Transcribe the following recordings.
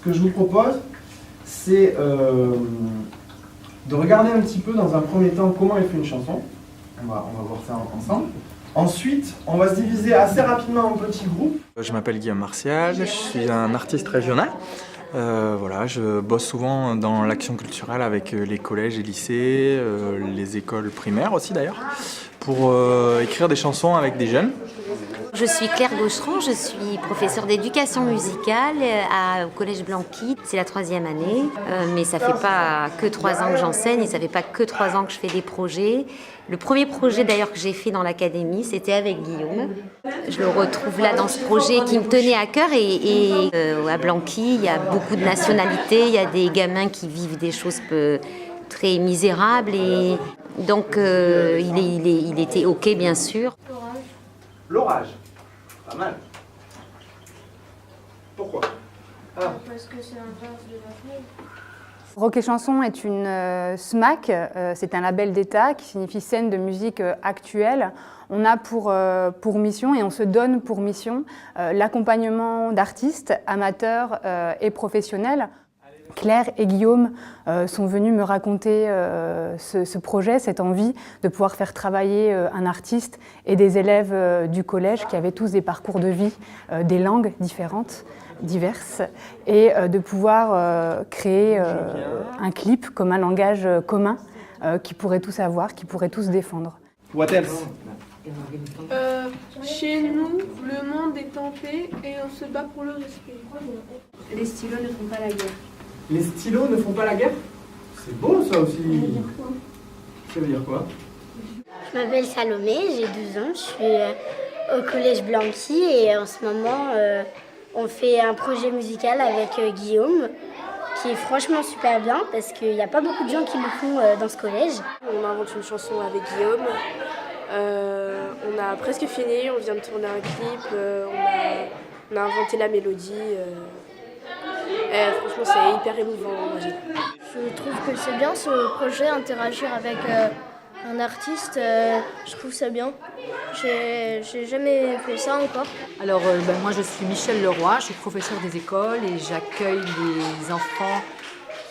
que je vous propose, c'est de regarder un petit peu dans un premier temps comment elle fait une chanson. On va voir ça ensemble. Ensuite, on va se diviser assez rapidement en petits groupes. Je m'appelle Guillaume Martial, je suis un artiste régional. Voilà, je bosse souvent dans l'action culturelle avec les collèges et lycées, les écoles primaires aussi d'ailleurs, pour écrire des chansons avec des jeunes. Je suis Claire Gaucheron, je suis professeure d'éducation musicale au Collège Blanqui. C'est la 3e année, mais ça fait pas que 3 ans que j'enseigne et ça fait pas que 3 ans que je fais des projets. Le premier projet d'ailleurs que j'ai fait dans l'académie, c'était avec Guillaume. Je le retrouve là dans ce projet qui me tenait à cœur et à Blanqui, il y a beaucoup de nationalités, il y a des gamins qui vivent des choses très misérables et donc il était OK bien sûr. L'orage. Pas mal. Pourquoi? Parce que c'est l'inverse de la feuille. Rock et Chanson est une SMAC, c'est un label d'État qui signifie scène de musique actuelle. On a pour mission et on se donne pour mission l'accompagnement d'artistes, amateurs et professionnels. Claire et Guillaume sont venus me raconter ce projet, cette envie de pouvoir faire travailler un artiste et des élèves du collège qui avaient tous des parcours de vie, des langues différentes, diverses, et de pouvoir créer un clip comme un langage commun qu'ils pourraient tous avoir, qu'ils pourraient tous défendre. What else? Chez nous, le monde est en paix et on se bat pour le respect. Les stylos ne font pas la guerre. Les stylos ne font pas la guerre? C'est beau ça aussi. Ça veut dire quoi? Je m'appelle Salomé, j'ai 12 ans, je suis au collège Blanqui et en ce moment on fait un projet musical avec Guillaume qui est franchement super bien parce qu'il n'y a pas beaucoup de gens qui le font dans ce collège. On invente une chanson avec Guillaume, on a presque fini, on vient de tourner un clip, on a inventé la mélodie. Franchement, c'est hyper émouvant. Je trouve que c'est bien ce projet, interagir avec un artiste, je trouve ça bien. J'ai jamais fait ça encore. Alors, moi, je suis Michel Leroy, je suis professeure des écoles et j'accueille des enfants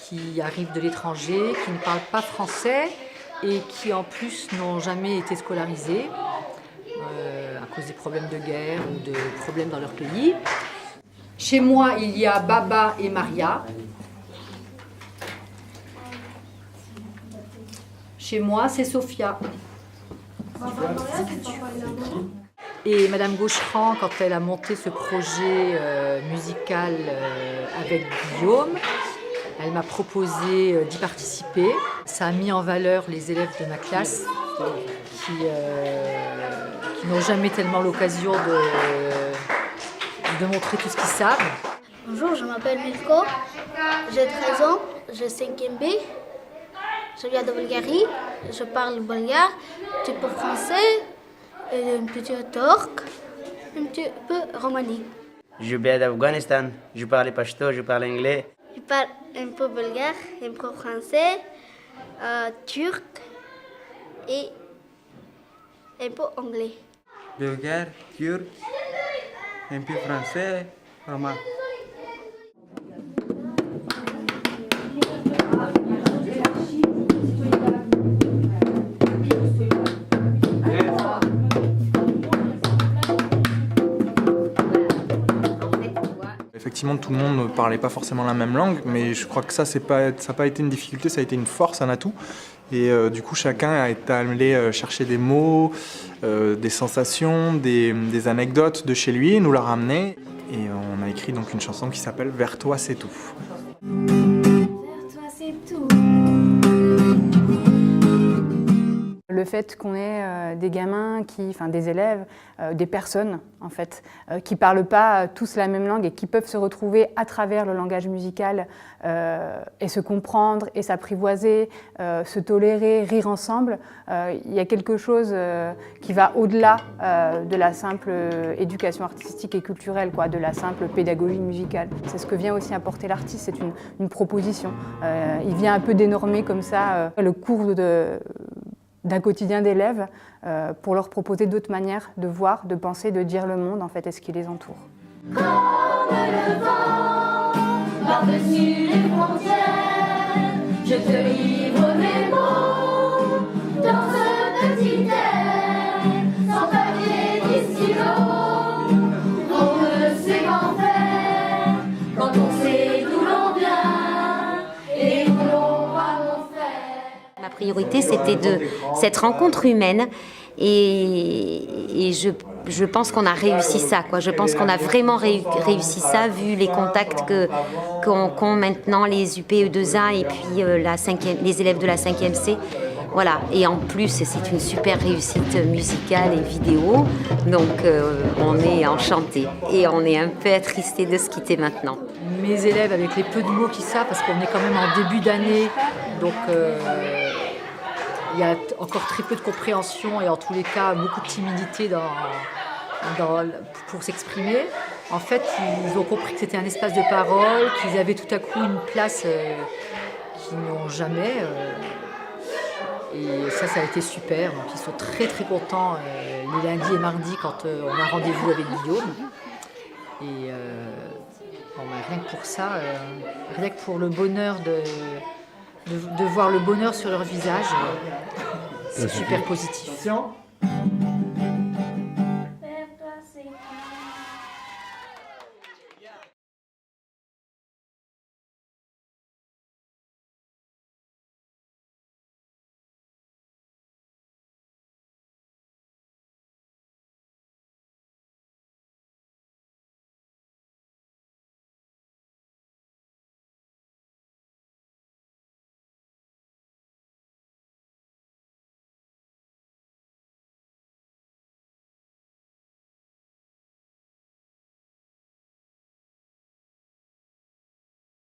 qui arrivent de l'étranger, qui ne parlent pas français et qui, en plus, n'ont jamais été scolarisés à cause des problèmes de guerre ou de problèmes dans leur pays. Chez moi, il y a Baba et Maria. Chez moi, c'est Sophia. Et Madame Gaucheron, quand elle a monté ce projet musical avec Guillaume, elle m'a proposé d'y participer. Ça a mis en valeur les élèves de ma classe qui n'ont jamais tellement l'occasion de montrer tout ce qu'ils savent. Bonjour, je m'appelle Milko, j'ai 13 ans, j'ai 5e B, je viens de Bulgarie, je parle bulgare, un petit peu français, un petit peu turc, un petit peu romani. Je viens d'Afghanistan, je parle pashto, je parle anglais. Je parle un peu bulgare, un peu français, turc et un peu anglais. Bulgare, turc, un peu français, roman. Effectivement, tout le monde ne parlait pas forcément la même langue, mais je crois que ça n'a pas été une difficulté, ça a été une force, un atout. Et du coup, chacun a été allé chercher des mots, des sensations, des anecdotes de chez lui, nous l'a ramené. Et on a écrit donc une chanson qui s'appelle « Vers toi c'est tout ». Vers toi c'est tout. Le fait qu'on ait des gamins, des élèves, des personnes en fait, qui ne parlent pas tous la même langue et qui peuvent se retrouver à travers le langage musical et se comprendre et s'apprivoiser, se tolérer, rire ensemble, il y a quelque chose qui va au-delà de la simple éducation artistique et culturelle, de la simple pédagogie musicale. C'est ce que vient aussi apporter l'artiste, c'est une proposition. Il vient un peu dénormer comme ça le cours d'un quotidien d'élèves pour leur proposer d'autres manières de voir, de penser, de dire le monde en fait et ce qui les entoure. Comme le vent, par-dessus les frontières, je te livre mes mots dans ce petit air, sans papier ni stylo, on ne sait qu'en faire quand on sait d'où l'on vient et où l'on va faire. Ma priorité, c'était de cette rencontre humaine et je pense qu'on a réussi ça, quoi. Je pense qu'on a vraiment réussi ça, vu les contacts qu'ont maintenant les UPE2A et puis les élèves de la 5e C. Voilà. Et en plus, c'est une super réussite musicale et vidéo, donc on est enchantés et on est un peu attristés de se quitter maintenant. Mes élèves, avec les peu de mots qu'ils savent, parce qu'on est quand même en début d'année, donc il y a encore très peu de compréhension et en tous les cas beaucoup de timidité pour s'exprimer. En fait, ils ont compris que c'était un espace de parole, qu'ils avaient tout à coup une place qu'ils n'ont jamais. Et ça a été super. Donc ils sont très très contents les lundis et mardis quand on a rendez-vous avec Guillaume. Et rien que pour ça, rien que pour le bonheur de voir le bonheur sur leur visage, c'est super positif.